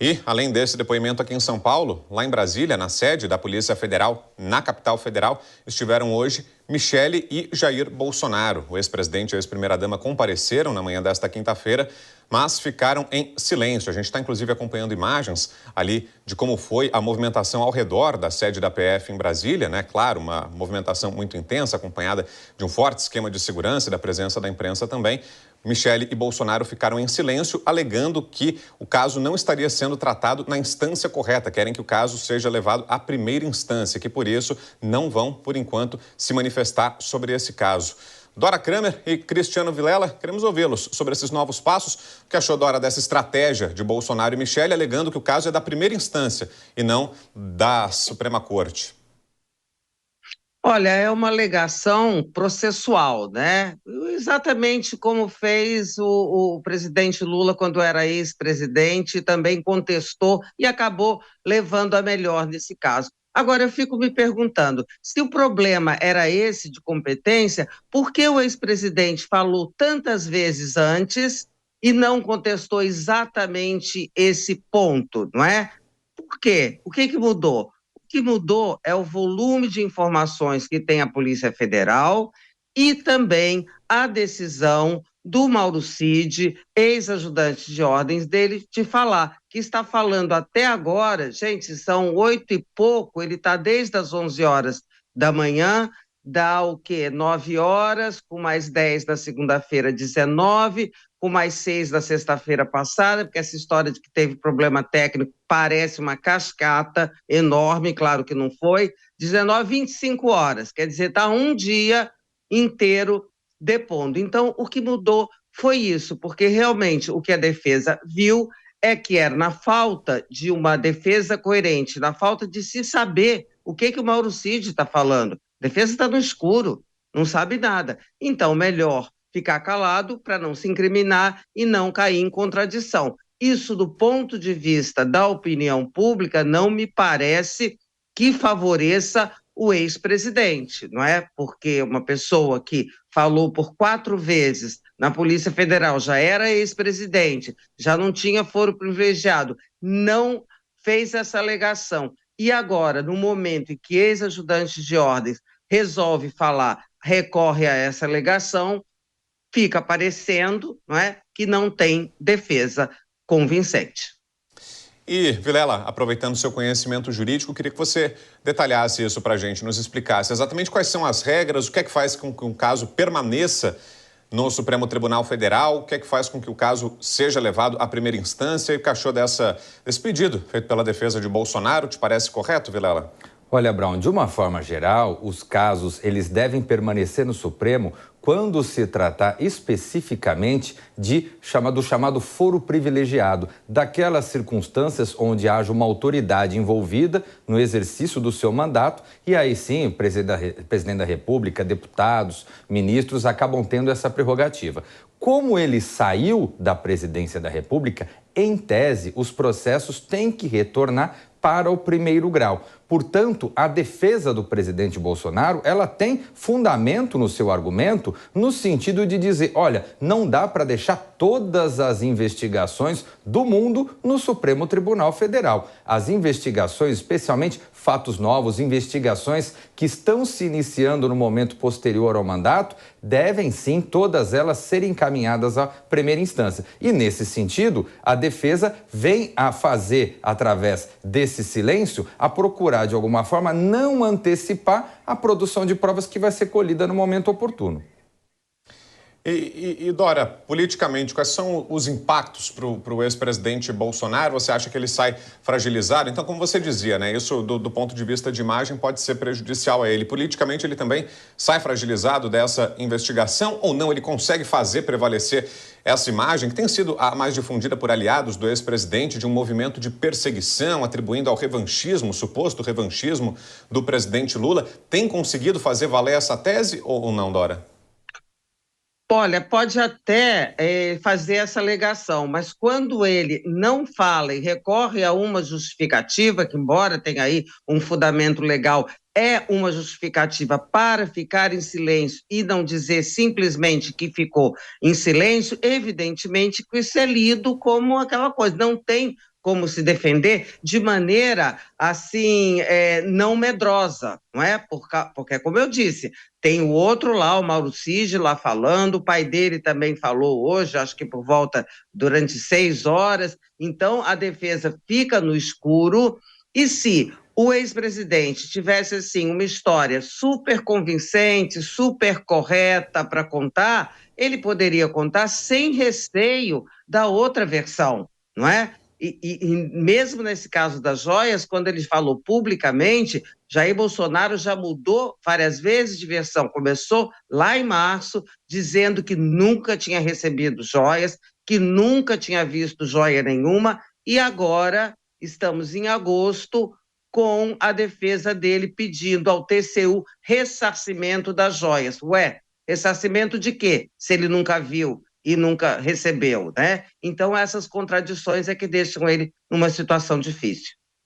E, além desse depoimento aqui em São Paulo, lá em Brasília, na sede da Polícia Federal, na capital federal, estiveram hoje Michele e Jair Bolsonaro. O ex-presidente e a ex-primeira-dama compareceram na manhã desta quinta-feira, mas ficaram em silêncio. A gente está, inclusive, acompanhando imagens ali de como foi a movimentação ao redor da sede da PF em Brasília, né? Claro, uma movimentação muito intensa, acompanhada de um forte esquema de segurança e da presença da imprensa também. Michele e Bolsonaro ficaram em silêncio, alegando que o caso não estaria sendo tratado na instância correta. Querem que o caso seja levado à primeira instância, que por isso não vão, por enquanto, se manifestar sobre esse caso. Dora Kramer e Cristiano Vilela, queremos ouvi-los sobre esses novos passos. O que achou, Dora, dessa estratégia de Bolsonaro e Michele, alegando que o caso é da primeira instância e não da Suprema Corte? Olha, é uma alegação processual, né? Exatamente como fez o presidente Lula quando era ex-presidente, também contestou e acabou levando a melhor nesse caso. Agora, eu fico me perguntando, se o problema era esse de competência, por que o ex-presidente falou tantas vezes antes e não contestou exatamente esse ponto, não é? Por quê? O que que mudou? O que mudou é o volume de informações que tem a Polícia Federal e também a decisão do Mauro Cid, ex-ajudante de ordens dele, de falar, que está falando até agora, gente, são 8 e pouco, ele está desde as 11 horas da manhã, dá o quê? 9 horas, com mais 10 da segunda-feira, 19, com mais 6 da sexta-feira passada, porque essa história de que teve problema técnico parece uma cascata enorme, claro que não foi, 19, 25 horas, quer dizer, está um dia inteiro depondo. Então, o que mudou foi isso, porque realmente o que a defesa viu é que era na falta de uma defesa coerente, na falta de se saber o que o Mauro Cid está falando. A defesa está no escuro, não sabe nada. Então, melhor ficar calado para não se incriminar e não cair em contradição. Isso, do ponto de vista da opinião pública, não me parece que favoreça o ex-presidente, não é? Porque uma pessoa que falou por 4 vezes na Polícia Federal, já era ex-presidente, já não tinha foro privilegiado, não fez essa alegação. E agora, no momento em que ex-ajudante de ordens resolve falar, recorre a essa alegação, fica parecendo, não é, que não tem defesa convincente. E, Vilela, aproveitando o seu conhecimento jurídico, queria que você detalhasse isso para a gente, nos explicasse exatamente quais são as regras, o que é que faz com que um caso permaneça no Supremo Tribunal Federal, o que é que faz com que o caso seja levado à primeira instância e o que achou desse pedido feito pela defesa de Bolsonaro. Te parece correto, Vilela? Olha, Brown, de uma forma geral, os casos eles devem permanecer no Supremo quando se tratar especificamente do chamado foro privilegiado, daquelas circunstâncias onde haja uma autoridade envolvida no exercício do seu mandato e aí sim o presidente da República, deputados, ministros acabam tendo essa prerrogativa. Como ele saiu da presidência da República, em tese, os processos têm que retornar para o primeiro grau. Portanto, a defesa do presidente Bolsonaro, ela tem fundamento no seu argumento no sentido de dizer, olha, não dá para deixar todas as investigações do mundo no Supremo Tribunal Federal. As investigações, especialmente fatos novos, investigações que estão se iniciando no momento posterior ao mandato, devem sim, todas elas, serem encaminhadas à primeira instância. E nesse sentido, a defesa vem a fazer, através desse silêncio, a procurar de alguma forma não antecipar a produção de provas que vai ser colhida no momento oportuno. E Dora, politicamente, quais são os impactos para o ex-presidente Bolsonaro? Você acha que ele sai fragilizado? Então, como você dizia, né, isso do ponto de vista de imagem pode ser prejudicial a ele. Politicamente, ele também sai fragilizado dessa investigação ou não? Ele consegue fazer prevalecer essa imagem que tem sido a mais difundida por aliados do ex-presidente de um movimento de perseguição, atribuindo ao revanchismo, suposto revanchismo do presidente Lula. Tem conseguido fazer valer essa tese ou não, Dora? Olha, pode até fazer essa alegação, mas quando ele não fala e recorre a uma justificativa, que embora tenha aí um fundamento legal, é uma justificativa para ficar em silêncio e não dizer simplesmente que ficou em silêncio, evidentemente que isso é lido como aquela coisa, não tem como se defender de maneira, assim, não medrosa, não é? Porque, como eu disse, tem o outro lá, o Mauro Cid, lá falando, o pai dele também falou hoje, acho que por volta, durante 6 horas, então a defesa fica no escuro, e se o ex-presidente tivesse, assim, uma história super convincente, super correta para contar, ele poderia contar sem receio da outra versão, não é? E mesmo nesse caso das joias, quando ele falou publicamente, Jair Bolsonaro já mudou várias vezes de versão. Começou lá em março, dizendo que nunca tinha recebido joias, que nunca tinha visto joia nenhuma, e agora estamos em agosto, com a defesa dele pedindo ao TCU ressarcimento das joias. Ué, ressarcimento de quê? Se ele nunca viu e nunca recebeu, né? Então, essas contradições é que deixam ele numa situação difícil.